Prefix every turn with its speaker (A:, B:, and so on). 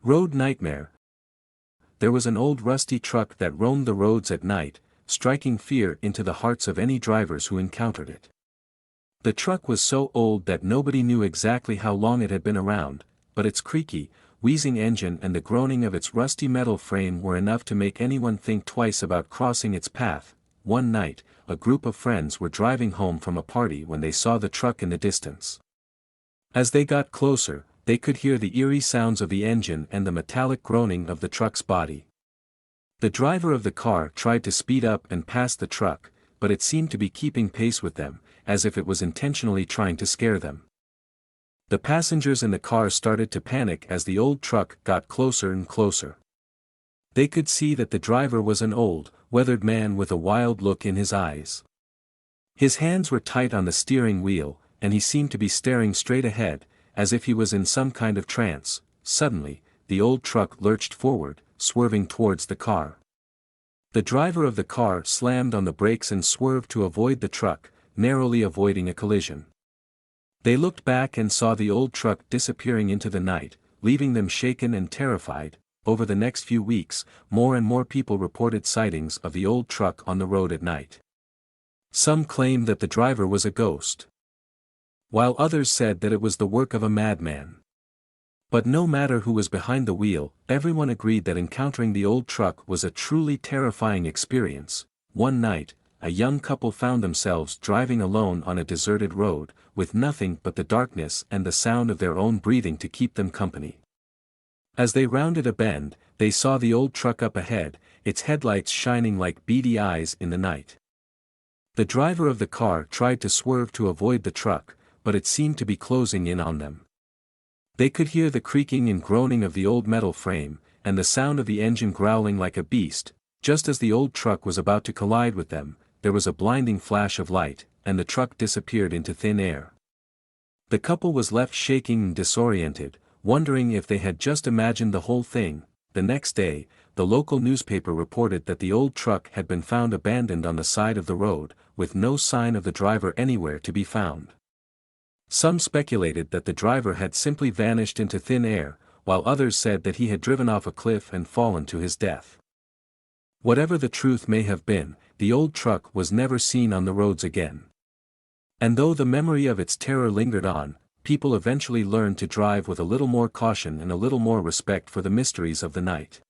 A: Road nightmare. There was an old rusty truck that roamed the roads at night, striking fear into the hearts of any drivers who encountered it. The truck was so old that nobody knew exactly how long it had been around, but its creaky, wheezing engine and the groaning of its rusty metal frame were enough to make anyone think twice about crossing its path. One night, a group of friends were driving home from a party when they saw the truck in the distance. As they got closer, they could hear the eerie sounds of the engine and the metallic groaning of the truck's body. The driver of the car tried to speed up and pass the truck, but it seemed to be keeping pace with them, as if it was intentionally trying to scare them. The passengers in the car started to panic as the old truck got closer and closer. They could see that the driver was an old, weathered man with a wild look in his eyes. His hands were tight on the steering wheel, and he seemed to be staring straight ahead, as if he was in some kind of trance. Suddenly, the old truck lurched forward, swerving towards the car. The driver of the car slammed on the brakes and swerved to avoid the truck, narrowly avoiding a collision. They looked back and saw the old truck disappearing into the night, leaving them shaken and terrified. Over the next few weeks, more and more people reported sightings of the old truck on the road at night. Some claimed that the driver was a ghost, while others said that it was the work of a madman. But no matter who was behind the wheel, everyone agreed that encountering the old truck was a truly terrifying experience. One night, a young couple found themselves driving alone on a deserted road, with nothing but the darkness and the sound of their own breathing to keep them company. As they rounded a bend, they saw the old truck up ahead, its headlights shining like beady eyes in the night. The driver of the car tried to swerve to avoid the truck, but it seemed to be closing in on them. They could hear the creaking and groaning of the old metal frame, and the sound of the engine growling like a beast. Just as the old truck was about to collide with them, there was a blinding flash of light, and the truck disappeared into thin air. The couple was left shaking and disoriented, wondering if they had just imagined the whole thing. The next day, the local newspaper reported that the old truck had been found abandoned on the side of the road, with no sign of the driver anywhere to be found. Some speculated that the driver had simply vanished into thin air, while others said that he had driven off a cliff and fallen to his death. Whatever the truth may have been, the old truck was never seen on the roads again. And though the memory of its terror lingered on, people eventually learned to drive with a little more caution and a little more respect for the mysteries of the night.